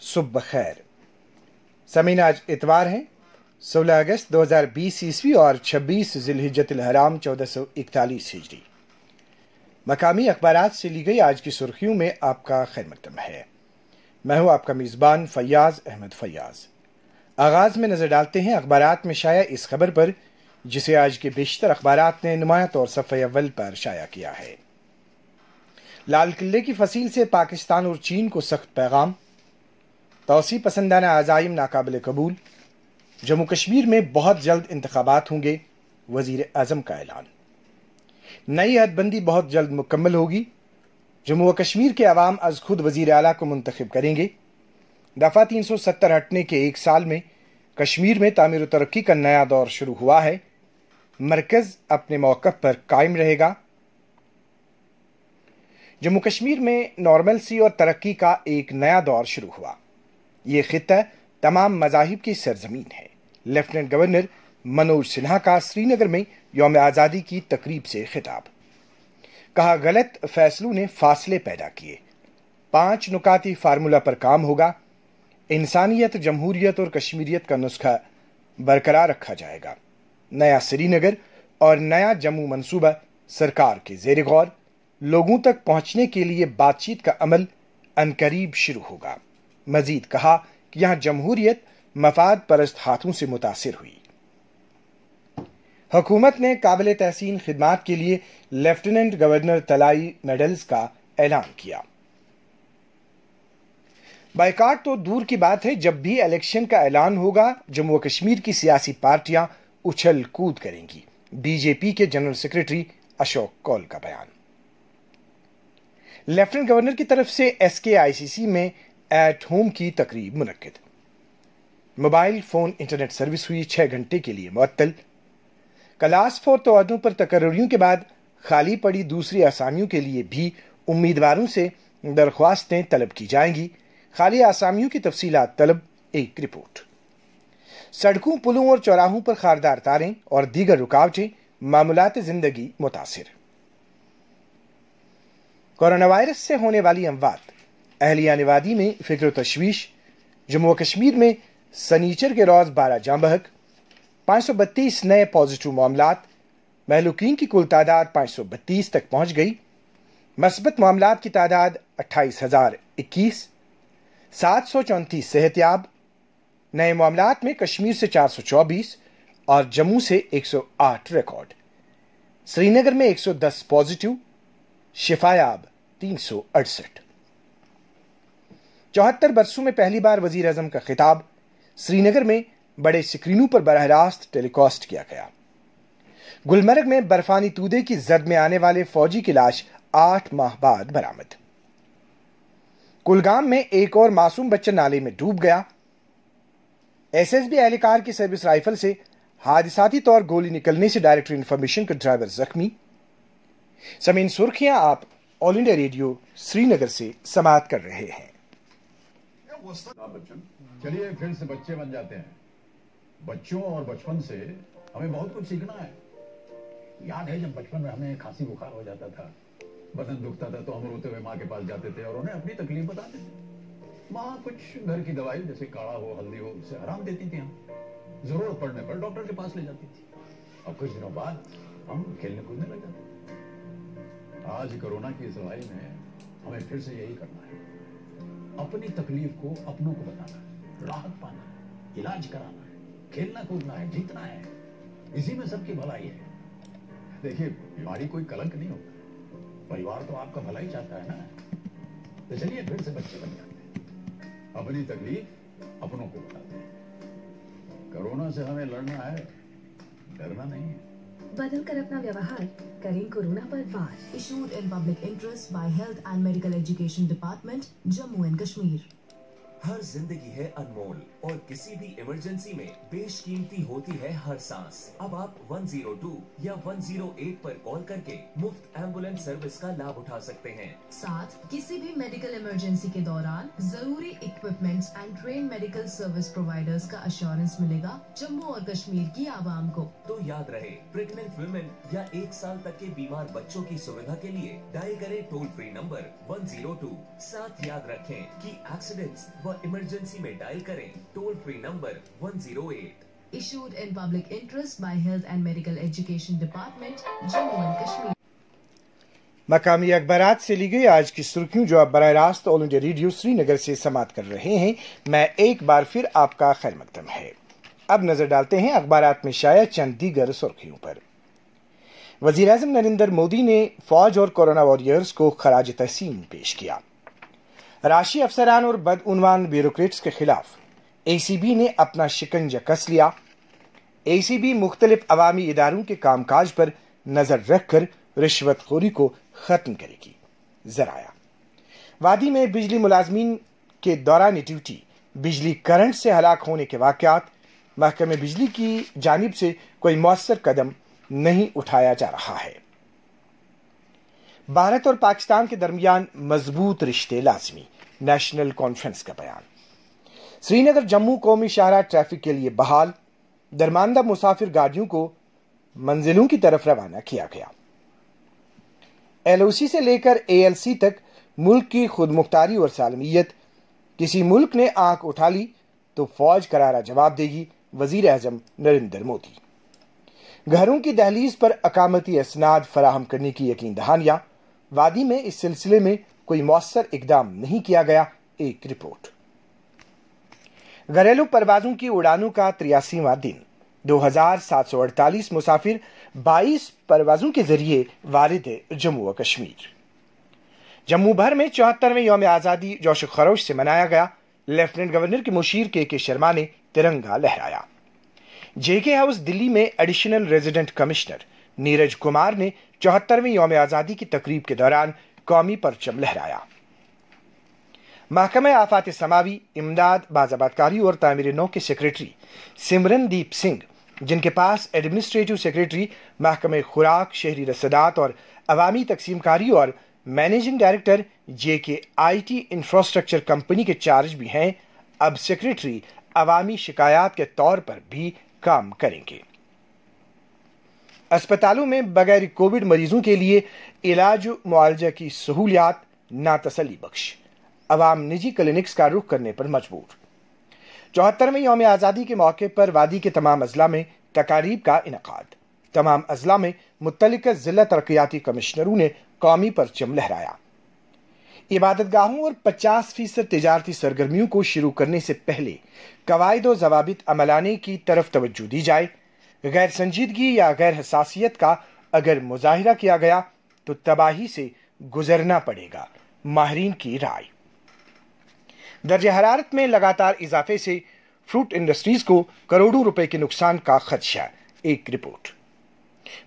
सुबह खैर। समीन, आज इतवार है 16 अगस्त 2020 ईस्वी और 26 जिलहिज्जतुल हराम 1441 हिजरी। मकामी अखबारात से ली गई आज की सुर्खियों में आपका खैर मकदम है। मैं हूं आपका मेज़बान फैयाज अहमद फैयाज। आगाज में नजर डालते हैं अखबारात में शाया इस खबर पर, जिसे आज के बेशतर अखबारात ने नुमाया तौर सफ़े अव्वल पर शाया किया है। लाल किले की फसील से पाकिस्तान और चीन को सख्त पैगाम। तौसी पसंदाना अज़ाइम नाकाबिल कबूल। जम्मू कश्मीर में बहुत जल्द इंतखाबात होंगे, वजीर आज़म का ऐलान। नई हदबंदी बहुत जल्द मुकम्मल होगी। जम्मू व कश्मीर के अवाम अज खुद वजीर आला को मुंतखब करेंगे। दफा 370 हटने के एक साल में कश्मीर में तामीर व तरक्की का नया दौर शुरू हुआ है। मरकज अपने मौक़िफ़ पर कायम रहेगा। जम्मू कश्मीर में नॉर्मलसी और तरक्की का एक नया दौर शुरू हुआ। ये खित्ता तमाम मज़ाहिब की सरजमीन है। लेफ्टिनेंट गवर्नर मनोज सिन्हा का श्रीनगर में यौम आज़ादी की तकरीब से खिताब। कहा, गलत फैसलों ने फासले पैदा किए। 5 नुकाती फार्मूला पर काम होगा। इंसानियत, जमहूरियत और कश्मीरियत का नुस्खा बरकरार रखा जाएगा। नया श्रीनगर और नया जम्मू मंसूबा सरकार के ज़ेर गौर। लोगों तक पहुंचने के लिए बातचीत का अमल अनकरीब शुरू होगा। मजीद कहा कि यहां जमहूरियत मफाद परस्त हाथों से मुतासिर हुई। हुकूमत ने काबिल तहसीन खिदमात के लिए लेफ्टिनेंट गवर्नर तलाई मेडल्स का ऐलान किया। बाइकाट तो दूर की बात है, जब भी इलेक्शन का ऐलान होगा जम्मू कश्मीर की सियासी पार्टियां उछल कूद करेंगी। बीजेपी के जनरल सेक्रेटरी अशोक कौल का बयान। लेफ्टिनेंट गवर्नर की तरफ से SKICC में एट होम की तकरीब मुनक्किद। मोबाइल फोन इंटरनेट सर्विस हुई 6 घंटे के लिए मुअत्तल। क्लास 4 तवादों पर तकर्रियों के बाद खाली पड़ी दूसरी आसामियों के लिए भी उम्मीदवारों से दरख्वास्तें तलब की जाएंगी। खाली आसामियों की तफसीलात तलब। एक रिपोर्ट। सड़कों, पुलों और चौराहों पर खारदार तारें और दीगर रुकावटें, मामूलात जिंदगी मुतासिर। कोरोना वायरस से होने वाली अमवात। अहलिया निवादी में फिक्र तशवीश। जम्मू व कश्मीर में सनीचर के रोज 12 जाँ बहक। 532 नए पॉजिटिव मामलात। महलूकीन की कुल तादाद 532 तक पहुंच गई। मस्बत मामलात की तादाद 28,021। 734 सेहतयाब। नए मामलात में कश्मीर से 424 और जम्मू से 108 रिकॉर्ड। श्रीनगर में 110 पॉजिटिव। शिफायाब 368। 74 बरसों में पहली बार वजीर आज़म का खिताब। श्रीनगर में बड़े स्क्रीनों पर बराह रास्त टेलीकास्ट किया गया। गुलमर्ग में बर्फानी तूदे की जद में आने वाले फौजी की लाश 8 माह बाद बरामद। कुलगाम में एक और मासूम बच्चा नाले में डूब गया। SSB एहलकार की सर्विस राइफल से हादसाती तौर गोली निकलने से डायरेक्टर इंफॉर्मेशन का ड्राइवर जख्मी। समीन, सुर्खियां आप ऑल इंडिया रेडियो श्रीनगर से समाअत कर रहे हैं। चलिए फिर से बच्चे बन जाते हैं। बच्चों और बचपन से हमें बहुत कुछ सीखना है। याद है जब बचपन में हमें खांसी बुखार हो जाता था, बदन दुखता था, तो हम रोते हुए माँ के पास जाते थे और उन्हें अपनी तकलीफ बताते थे। माँ कुछ घर की दवाई जैसे काढ़ा हो, हल्दी हो, उससे आराम देती थी। हम जरूरत पड़ने पर डॉक्टर के पास ले जाती थी। अब कुछ दिनों बाद हम खेलने कूदने लग जाते। आज कोरोना की इस लड़ाई में हमें फिर से यही करना है। अपनी तकलीफ को अपनों को बताना है, राहत पाना है, इलाज कराना है, खेलना कूदना है, जीतना है। इसी में सबकी भलाई है। देखिए, बीमारी कोई कलंक नहीं होता। परिवार तो आपका भलाई चाहता है ना। तो चलिए फिर से बच्चे बन जाते हैं। अपनी तकलीफ अपनों को बताते हैं। कोरोना से हमें लड़ना है, डरना नहीं है। बदल कर अपना व्यवहार करें कोरोना पर वार। Issued in public interest by health and medical education department, Jammu and Kashmir. हर जिंदगी है अनमोल और किसी भी इमरजेंसी में बेशकीमती होती है हर सांस। अब आप 102 या 108 पर कॉल करके मुफ्त एम्बुलेंस सर्विस का लाभ उठा सकते हैं। साथ किसी भी मेडिकल इमरजेंसी के दौरान जरूरी equipments and train medical service providers का अश्योरेंस मिलेगा जम्मू और कश्मीर की आवाम को। तो याद रहे, प्रेग्नेंट वुमेन या 1 साल तक के बीमार बच्चों की सुविधा के लिए डायल करें टोल फ्री नंबर 102। साथ याद रखें कि एक्सीडेंट्स व और इमरजेंसी में डायल करें toll free number 108। Issued in public interest by Health and Medical Education Department, Jammu and Kashmir. मकामी अखबारात से ली गई आज की सुर्खियों जो आप बराह रास्त ऑल इंडिया रेडियो श्रीनगर से समाअत कर रहे हैं। मैं एक बार फिर आपका खैर मकदम है। अब नजर डालते हैं अखबारात में शाया चंद दीगर सुर्खियों पर। वजीर-ए-आज़म नरेंद्र मोदी ने फौज और कोरोना वॉरियर्स को खराज तहसीन पेश किया। राशि अफसरान और बदउनवान ब्यूरोक्रेट्स के खिलाफ एसीबी ने अपना शिकंजा कस लिया। एसीबी मुख्तलिफ अवामी इदारों के कामकाज पर नजर रखकर रिश्वतखोरी को खत्म करेगी। जराया वादी में बिजली मुलाजमीन के दौरान ड्यूटी बिजली करंट से हलाक होने के वाकयात, महकमे बिजली की जानिब से कोई मौसर कदम नहीं उठाया जा रहा है। भारत और पाकिस्तान के दरमियान मजबूत रिश्ते लाजमी, नेशनल कॉन्फ्रेंस का बयान। श्रीनगर जम्मू कौमी शाहराह ट्रैफिक के लिए बहाल, दरमानदा मुसाफिर गाड़ियों को मंजिलों की तरफ रवाना किया गया। एलओसी से लेकर एएलसी तक मुल्क की खुदमुख्तारी और सालमियत, किसी मुल्क ने आंख उठा ली तो फौज करारा जवाब देगी, वजीर आजम नरेंद्र मोदी। घरों की दहलीज पर अकामती असनाद फराहम करने की यकीन दहानियां, वादी में इस सिलसिले में कोई मौसर इकदाम नहीं किया गया, एक रिपोर्ट। घरेलू परवाजों की उड़ानों का 83वां दिन, 2748 मुसाफिर 22 परवाजों के जरिए वारिद जम्मू व कश्मीर। जम्मू भर में 74वें यौम आजादी जोश खरोश से मनाया गया। लेफ्टिनेंट गवर्नर के मुशीर के शर्मा ने तिरंगा लहराया। जेके हाउस दिल्ली में additional resident commissioner Neeraj Kumar ने 74वें यौम आजादी की तकरीब के दौरान कौमी परचम लहराया। महकमा आफात समावी, इमदाद, बाज़ाबादकारी और तामीर नौ के सेक्रेटरी सिमरनदीप सिंह, जिनके पास एडमिनिस्ट्रेटिव सेक्रेटरी, महकमे खुराक, शहरी रसदात और अवामी तकसीमकारी और managing director JK IT infrastructure company के चार्ज भी हैं, अब सेक्रेटरी अवामी शिकायत के तौर पर भी काम करेंगे। अस्पतालों में बगैर कोविड मरीजों के लिए इलाज मुआवजा की सहूलियात ना तसल्ली बख्श, अवाम निजी क्लिनिक्स का रुख करने पर मजबूर। 74वें यौम आजादी के मौके पर वादी के तमाम अजला में तकारीब का इनकाद। तमाम अजला में मुत्तलिका जिला तरक्याती कमिश्नरों ने कौमी परचम लहराया। इबादतगाहों और 50% तिजारती सरगर्मियों को शुरू करने से पहले कवायद व जवाबित अमलाने की तरफ तवज्जो दी जाए। गैर संजीदगी या गैर हसासियत का अगर मुजाहिरा किया गया तो तबाही से गुजरना पड़ेगा, माहिरीन की राय। दर्जे हरारत में लगातार इजाफे से फ्रूट इंडस्ट्रीज को करोड़ों रुपए के नुकसान का खदशा, एक रिपोर्ट।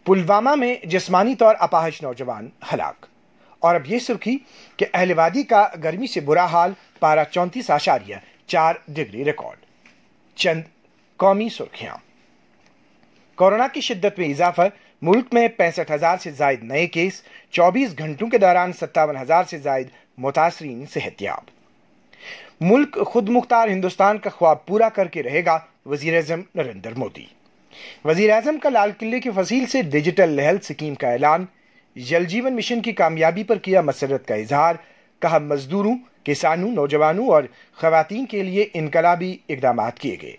पुलवामा में जिस्मानी तौर अपाहज नौजवान हलाक। और अब ये सुर्खी कि अहलवादी का गर्मी से बुरा हाल, पारा 34.4 डिग्री रिकॉर्ड। चंद कौमी सुर्खियां। कोरोना की शिद्दत में इजाफा, मुल्क में 65,000 से जायद नए केस, 24 घंटों के दौरान 57,000 से जायद मुतासरीन सेहतयाब। मुल्क खुद मुख्तार हिंदुस्तान का ख्वाब पूरा करके रहेगा, वजीर-ए-आज़म नरेंद्र मोदी। वजीर-ए-आज़म का लाल किले की फसील से डिजिटल हेल्थ स्कीम का ऐलान। जल जीवन मिशन की कामयाबी पर किया मसरत का इजहार, कहा मजदूरों, किसानों, नौजवानों और खवातीन के लिए इनकलाबी इकदाम किए गए।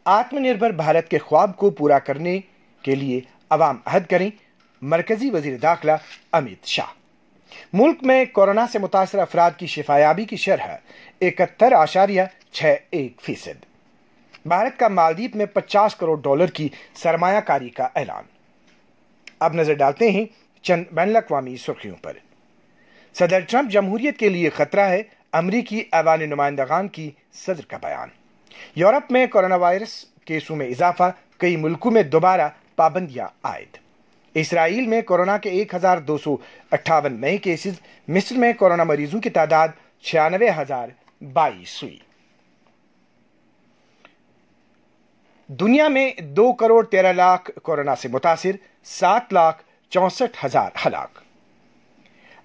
आत्मनिर्भर भारत के ख्वाब को पूरा करने के लिए अवाम अहद करें, मरकजी वजीर दाखिला अमित शाह। मुल्क में कोरोना से मुतासर अफराद की शिफायाबी की शरह 71.61%। भारत का मालदीव में $50 करोड़ की सरमायाकारी का ऐलान। अब नजर डालते हैं चंद बैनुल-अक़वामी सुर्खियों पर। सदर ट्रंप जमहूरियत के लिए खतरा है, अमरीकी ऐवान नुमाइंदगान की सदर का बयान। यूरोप में कोरोना वायरस केसों में इजाफा, कई मुल्कों में दोबारा पाबंदियां आयद। इसराइल में कोरोना के 1258 नए केसेस, मिस्र में कोरोना मरीजों की तादाद 96,022 हुई। दुनिया में 2,13,00,000 कोरोना से मुतासिर, 7,64,000 हलाक।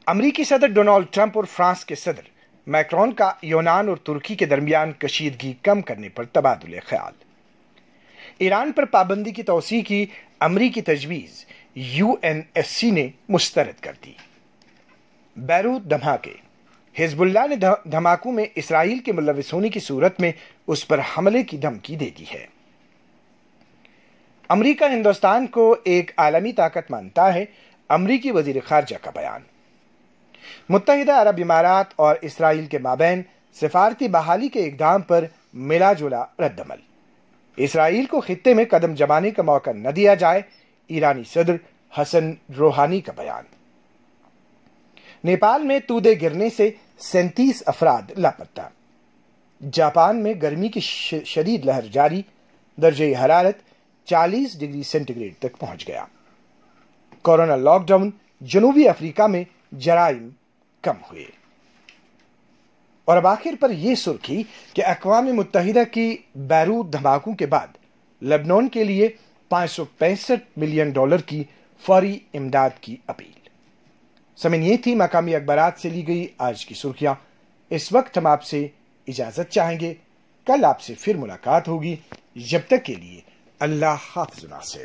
अमरीकी सदर डोनाल्ड ट्रंप और फ्रांस के सदर मैक्रोन का यूनान और तुर्की के दरमियान कशीदगी कम करने पर तबादुले ख्याल। ईरान पर पाबंदी की तौसीह की अमरीकी तजवीज़ यूएनएससी ने मुस्तरद कर दी। बैरूत धमाके, حزب اللہ نے دھماکوں میں اسرائیل کے ملوث ہونے کی صورت میں اس پر حملے کی دھمکی دے دی ہے۔ امریکہ ہندوستان کو ایک عالمی طاقت مانتا ہے، امریکی وزیر خارجہ کا بیان۔ متحدہ عرب امارات اور اسرائیل کے مابین سفارتی بحالی کے اقدام پر ملا جلا رد عمل۔ اسرائیل کو خطے میں قدم جمانے کا موقع نہ دیا جائے، ایرانی صدر حسن روحانی کا بیان۔ نیپال میں تودے گرنے سے 37 افراد لاپتہ۔ جاپان میں گرمی کی شدید لہر جاری، درجہ حرارت 40 ڈگری سینٹی گریڈ تک پہنچ گیا۔ کورونا لاک ڈاؤن، جنوبی افریقہ میں جرائم کم ہوئے۔ اور اب آخر پر یہ سرخی کہ اقوام متحدہ کی بیروت دھماکوں کے بعد لبنان کے لیے $565 ملین کی فوری امداد کی اپیل۔ سامعین، یہ تھی مقامی اخبارات سے لی گئی آج کی سرخیاں۔ اس وقت ہم آپ سے اجازت چاہیں گے، کل آپ سے پھر ملاقات ہوگی۔ جب تک کے لیے اللہ حافظ ناصر۔